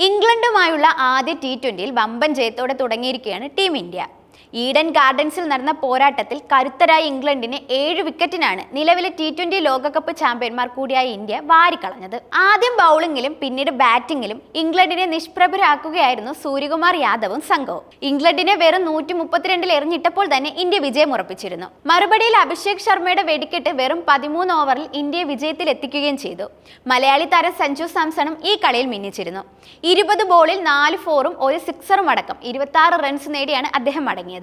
ഇംഗ്ലണ്ടുമായുള്ള ആദ്യ ടി20യിൽ വമ്പൻ ജയത്തോടെ തുടങ്ങിയിരിക്കുകയാണ് ടീം ഇന്ത്യ. ഈഡൻ ഗാർഡൻസിൽ നടന്ന പോരാട്ടത്തിൽ കരുത്തരായ ഇംഗ്ലണ്ടിനെ 7 വിക്കറ്റിനാണ് നിലവിലെ ടി20 ലോകകപ്പ് ചാമ്പ്യന്മാർ കൂടിയായ ഇന്ത്യ വാരിക്കളഞ്ഞത്. ആദ്യം ബൗളിംഗിലും പിന്നീട് ബാറ്റിംഗിലും ഇംഗ്ലണ്ടിനെ നിഷ്പ്രഭരാക്കുകയായിരുന്നു സൂര്യകുമാർ യാദവും സംഘവും. ഇംഗ്ലണ്ടിനെ വെറും 132 എറിഞ്ഞിട്ടപ്പോൾ തന്നെ ഇന്ത്യ വിജയം ഉറപ്പിച്ചിരുന്നു. മറുപടിയിൽ അഭിഷേക് ശർമ്മയുടെ വെടിക്കെട്ട് വെറും 13 ഓവറിൽ ഇന്ത്യയെ വിജയത്തിൽ എത്തിക്കുകയും ചെയ്തു. മലയാളി താരം സഞ്ജു സാംസണും ഈ കളിയിൽ മിന്നിച്ചിരുന്നു. 20 ബോളിൽ 4 ഫോറും 1 സിക്സറും അടക്കം 26 റൺസ് നേടിയാണ് അദ്ദേഹം മടങ്ങിയത്.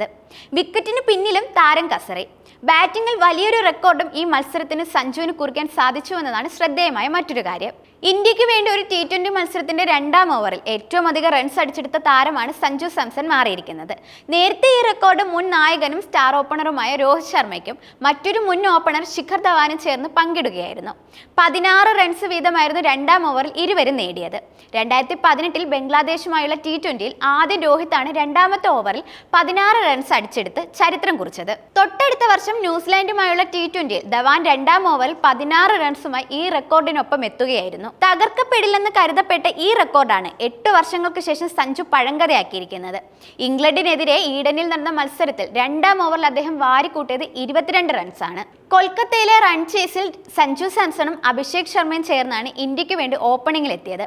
വിക്കറ്റിന് പിന്നിലും താരം കസറി. ബാറ്റിംഗിൽ വലിയൊരു റെക്കോർഡും ഈ മത്സരത്തിന് സഞ്ജുവിന് കുറിക്കാൻ സാധിച്ചു എന്നതാണ് ശ്രദ്ധേയമായ മറ്റൊരു കാര്യം. ഇന്ത്യക്ക് വേണ്ടി ഒരു ടി20 മത്സരത്തിന്റെ 2ാം ഓവറിൽ ഏറ്റവും അധികം റൺസ് അടിച്ചെടുത്ത താരമാണ് സഞ്ജു സാംസൺ മാറിയിരിക്കുന്നത്. നേരത്തെ ഈ റെക്കോർഡ് മുൻ നായകനും സ്റ്റാർ ഓപ്പണറുമായ രോഹിത് ശർമ്മയ്ക്കും മറ്റൊരു മുൻ ഓപ്പണർ ശിഖർ ധവാനും ചേർന്ന് പങ്കിടുകയായിരുന്നു. 16 റൺസ് വീതമായിരുന്നു 2ാം ഓവറിൽ ഇരുവരും നേടിയത്. 2018-ൽ ബംഗ്ലാദേശുമായുള്ള ടി20യിൽ ആദ്യം രോഹിത്താണ് 2ാമത്തെ ഓവറിൽ 16 റൺസ് അടിച്ചെടുത്ത് ചരിത്രം കുറിച്ചത്. തൊട്ടടുത്ത വർഷം ന്യൂസിലാൻഡുമായുള്ള ടി20യിൽ ധവാൻ 2ാം ഓവറിൽ 16 റൺസുമായി ഈ റെക്കോർഡിനൊപ്പം എത്തുകയായിരുന്നു. തകർക്കപ്പെടില്ലെന്ന് കരുതപ്പെട്ട ഈ റെക്കോർഡാണ് 8 വർഷങ്ങൾക്ക് ശേഷം സഞ്ജു പഴങ്കഥയാക്കിയിരിക്കുന്നത്. ഇംഗ്ലണ്ടിനെതിരെ ഈഡനിൽ നടന്ന മത്സരത്തിൽ 2ാം ഓവറിൽ അദ്ദേഹം വാരിക്കൂട്ടിയത് 22 റൺസാണ്. കൊൽക്കത്തയിലെ റൺ ചേസിൽ സഞ്ജു സാംസണും അഭിഷേക് ശർമ്മയും ചേർന്നാണ് ഇന്ത്യക്ക് വേണ്ടി ഓപ്പണിംഗിൽ എത്തിയത്.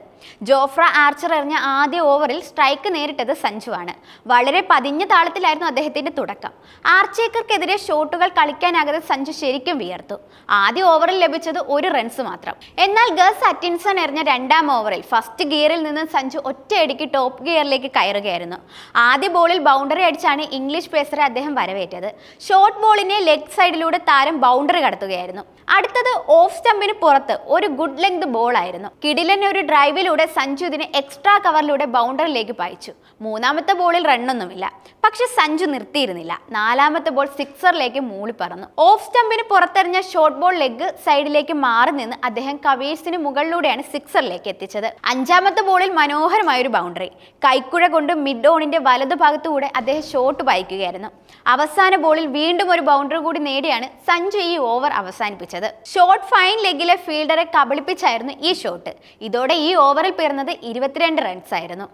ജോഫ്ര ആർച്ചർ എറിഞ്ഞ ആദ്യ ഓവറിൽ സ്ട്രൈക്ക് നേരിട്ടത് സഞ്ജുവാണ്. വളരെ പതിഞ്ഞ താളത്തിലായിരുന്നു അദ്ദേഹത്തിന്റെ തുടക്കം. ആർച്ചേക്കർക്കെതിരെ ഷോട്ടുകൾ കളിക്കാനാകാതെ സഞ്ജു ശരിക്കും വിയർത്തു. ആദ്യ ഓവറിൽ ലഭിച്ചത് 1 റൺസ് മാത്രം. എന്നാൽ ഗസ് അറ്റിൻസൺ എറിഞ്ഞ 2ാം ഓവറിൽ ഫസ്റ്റ് ഗിയറിൽ നിന്ന് സഞ്ജു ഒറ്റയടിക്ക് ടോപ്പ് ഗിയറിലേക്ക് കയറുകയായിരുന്നു. ആദ്യ ബോളിൽ ബൗണ്ടറി അടിച്ചാണ് ഇംഗ്ലീഷ് പേസറെ അദ്ദേഹം വരവേറ്റത്. ഷോർട്ട് ബോളിനെ ലെഗ് സൈഡിലൂടെ താരം ബൗണ്ടറി കടത്തുകയായിരുന്നു. അടുത്തത് ഓഫ് സ്റ്റമ്പിന് പുറത്ത് ഒരു ഗുഡ് ലെങ്ത് ബോൾ ആയിരുന്നു. കിടിലൻ ഒരു ഡ്രൈവിലൂടെ സഞ്ജു ഇതിനെ എക്സ്ട്രാ കവറിലൂടെ ബൗണ്ടറിയിലേക്ക് പായിച്ചു. 3ാമത്തെ ബോളിൽ റണ്ണൊന്നുമില്ല. പക്ഷെ സഞ്ജു നിർത്തിയിരുന്നില്ല. 4ാമത്തെ ബോൾ സിക്സറിലേക്ക് മൂളി പറന്നു. ഓഫ് സ്റ്റമ്പിന് പുറത്തെറിഞ്ഞ ഷോർട്ട് ബോൾ ലെഗ് സൈഡിലേക്ക് മാറി നിന്ന് അദ്ദേഹം കവേഴ്സിന് മുകളിലൂടെയാണ് സിക്സറിലേക്ക് എത്തിച്ചത്. 5ാമത്തെ ബോളിൽ മനോഹരമായൊരു ബൗണ്ടറി. കൈക്കുഴ കൊണ്ട് മിഡ് ഓണിന്റെ വലതുഭാഗത്തുകൂടെ അദ്ദേഹം ഷോട്ട് പായിക്കുകയായിരുന്നു. അവസാന ബോളിൽ വീണ്ടും ഒരു ബൗണ്ടറി കൂടി നേടിയാണ് സഞ്ജു ഈ ഓവർ അവസാനിപ്പിച്ചത്. ഷോർട്ട് ഫൈൻ ലെഗിലെ ഫീൽഡറെ കബളിപ്പിച്ചായിരുന്നു ഈ ഷോട്ട്. ഇതോടെ ഈ ഓവറിൽ പിറന്നത് 22 റൺസ് ആയിരുന്നു.